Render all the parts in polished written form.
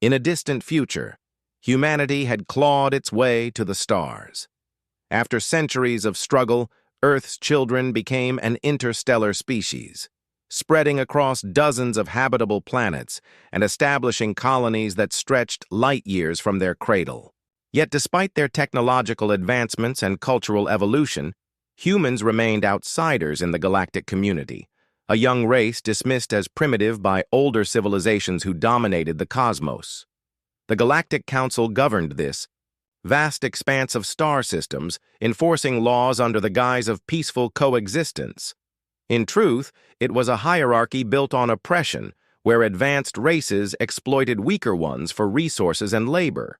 In a distant future, humanity had clawed its way to the stars. After centuries of struggle, Earth's children became an interstellar species, spreading across dozens of habitable planets and establishing colonies that stretched light years from their cradle. Yet despite their technological advancements and cultural evolution, humans remained outsiders in the galactic community, a young race dismissed as primitive by older civilizations who dominated the cosmos. The Galactic Council governed this vast expanse of star systems, enforcing laws under the guise of peaceful coexistence. In truth, it was a hierarchy built on oppression, where advanced races exploited weaker ones for resources and labor.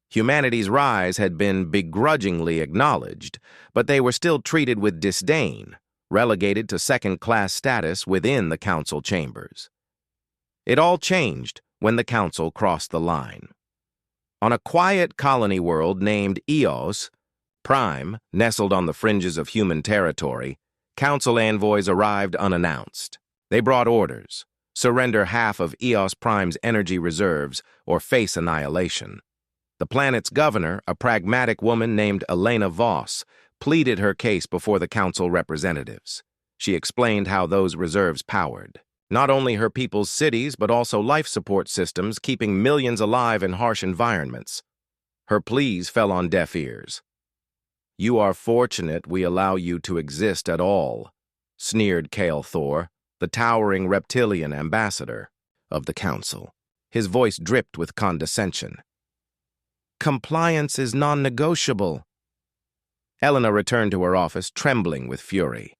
Humanity's rise had been begrudgingly acknowledged, but they were still treated with disdain, relegated to second-class status within the council chambers. It all changed when the council crossed the line. On a quiet colony world named Eos Prime, nestled on the fringes of human territory, council envoys arrived unannounced. They brought orders: surrender half of Eos Prime's energy reserves or face annihilation. The planet's governor, a pragmatic woman named Elena Voss, pleaded her case before the council representatives. She explained how those reserves powered not only her people's cities, but also life support systems, keeping millions alive in harsh environments. Her pleas fell on deaf ears. "You are fortunate we allow you to exist at all," sneered Kale Thor, the towering reptilian ambassador of the council. His voice dripped with condescension. "Compliance is non-negotiable." Elena returned to her office, trembling with fury.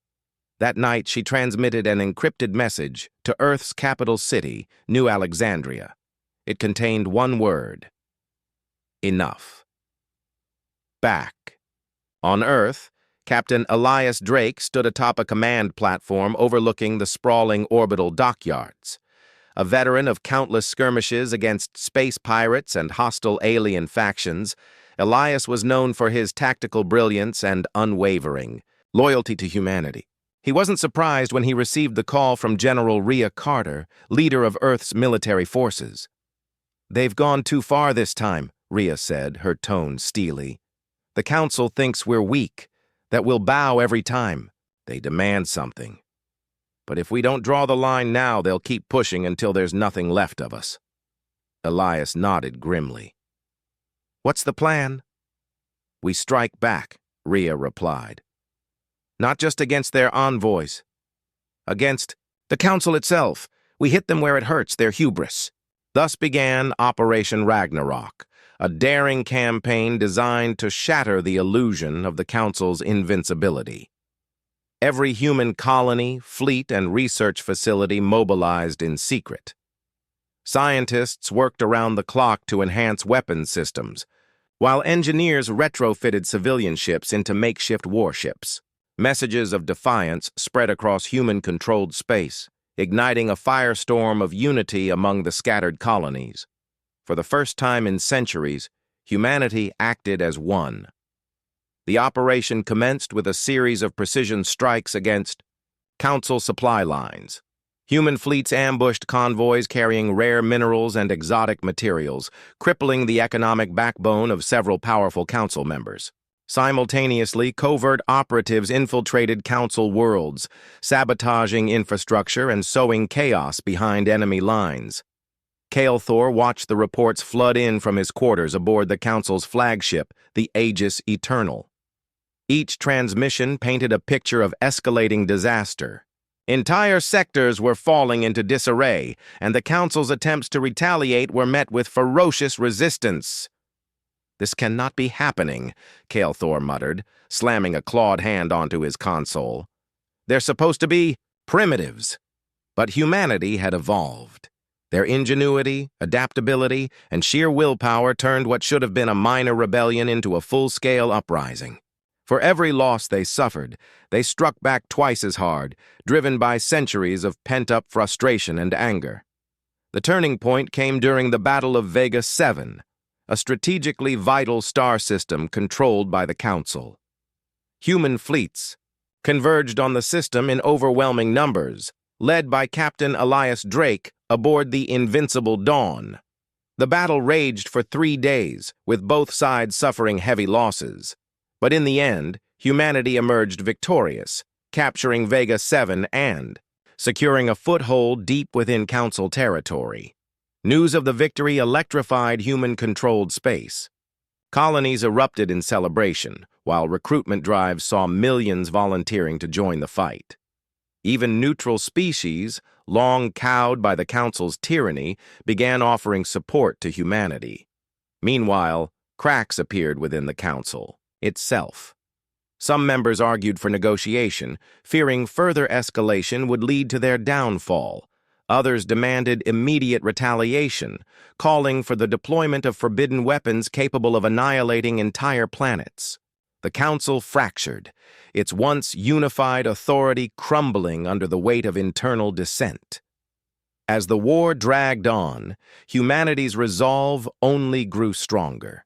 That night, she transmitted an encrypted message to Earth's capital city, New Alexandria. It contained one word: enough. Back on Earth, Captain Elias Drake stood atop a command platform overlooking the sprawling orbital dockyards. A veteran of countless skirmishes against space pirates and hostile alien factions, Elias was known for his tactical brilliance and unwavering loyalty to humanity. He wasn't surprised when he received the call from General Rhea Carter, leader of Earth's military forces. "They've gone too far this time," Rhea said, her tone steely. "The Council thinks we're weak, that we'll bow every time. They demand something. But if we don't draw the line now, they'll keep pushing until there's nothing left of us." Elias nodded grimly. "What's the plan?" "We strike back," Rhea replied. "Not just against their envoys. Against the Council itself. We hit them where it hurts, their hubris." Thus began Operation Ragnarok, a daring campaign designed to shatter the illusion of the Council's invincibility. Every human colony, fleet, and research facility mobilized in secret. Scientists worked around the clock to enhance weapons systems, while engineers retrofitted civilian ships into makeshift warships. Messages of defiance spread across human-controlled space, igniting a firestorm of unity among the scattered colonies. For the first time in centuries, humanity acted as one. The operation commenced with a series of precision strikes against Council supply lines. Human fleets ambushed convoys carrying rare minerals and exotic materials, crippling the economic backbone of several powerful Council members. Simultaneously, covert operatives infiltrated Council worlds, sabotaging infrastructure and sowing chaos behind enemy lines. Kale Thor watched the reports flood in from his quarters aboard the Council's flagship, the Aegis Eternal. Each transmission painted a picture of escalating disaster. Entire sectors were falling into disarray, and the Council's attempts to retaliate were met with ferocious resistance. "This cannot be happening," Kale Thor muttered, slamming a clawed hand onto his console. "They're supposed to be primitives." But humanity had evolved. Their ingenuity, adaptability, and sheer willpower turned what should have been a minor rebellion into a full-scale uprising. For every loss they suffered, they struck back twice as hard, driven by centuries of pent-up frustration and anger. The turning point came during the Battle of Vega 7, a strategically vital star system controlled by the Council. Human fleets converged on the system in overwhelming numbers, led by Captain Elias Drake aboard the Invincible Dawn. The battle raged for 3 days, with both sides suffering heavy losses. But in the end, humanity emerged victorious, capturing Vega 7 and securing a foothold deep within Council territory. News of the victory electrified human-controlled space. Colonies erupted in celebration, while recruitment drives saw millions volunteering to join the fight. Even neutral species, long cowed by the Council's tyranny, began offering support to humanity. Meanwhile, cracks appeared within the Council itself. Some members argued for negotiation, fearing further escalation would lead to their downfall. Others demanded immediate retaliation, calling for the deployment of forbidden weapons capable of annihilating entire planets. The Council fractured, its once unified authority crumbling under the weight of internal dissent. As the war dragged on, humanity's resolve only grew stronger.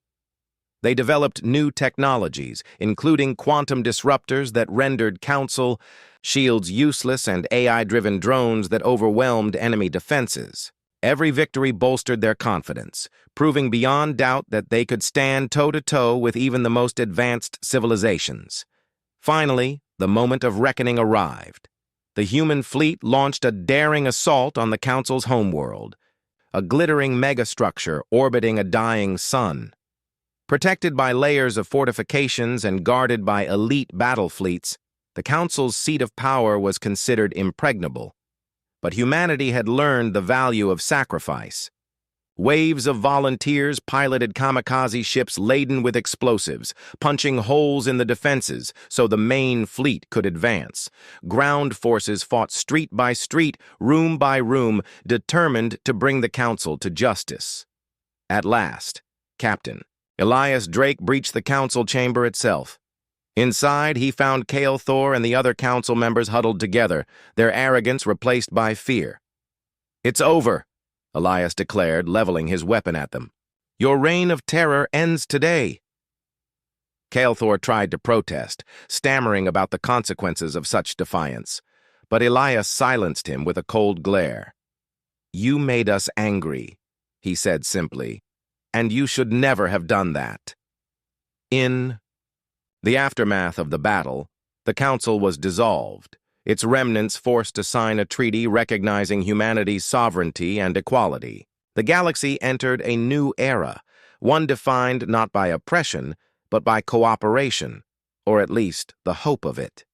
They developed new technologies, including quantum disruptors that rendered Council shields useless and AI-driven drones that overwhelmed enemy defenses. Every victory bolstered their confidence, proving beyond doubt that they could stand toe-to-toe with even the most advanced civilizations. Finally, the moment of reckoning arrived. The human fleet launched a daring assault on the Council's homeworld, a glittering megastructure orbiting a dying sun. Protected by layers of fortifications and guarded by elite battle fleets, the Council's seat of power was considered impregnable. But humanity had learned the value of sacrifice. Waves of volunteers piloted kamikaze ships laden with explosives, punching holes in the defenses so the main fleet could advance. Ground forces fought street by street, room by room, determined to bring the Council to justice. At last, Captain Elias Drake breached the Council chamber itself. Inside, he found Kale Thor and the other Council members huddled together, their arrogance replaced by fear. "It's over," Elias declared, leveling his weapon at them. "Your reign of terror ends today." Kale Thor tried to protest, stammering about the consequences of such defiance, but Elias silenced him with a cold glare. "You made us angry," he said simply, "and you should never have done that." In the aftermath of the battle, the Council was dissolved, its remnants forced to sign a treaty recognizing humanity's sovereignty and equality. The galaxy entered a new era, one defined not by oppression, but by cooperation, or at least the hope of it.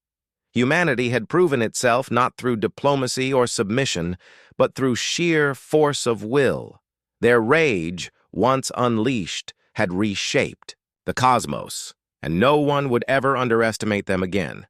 Humanity had proven itself not through diplomacy or submission, but through sheer force of will. Their rage, once unleashed, had reshaped the cosmos, and no one would ever underestimate them again.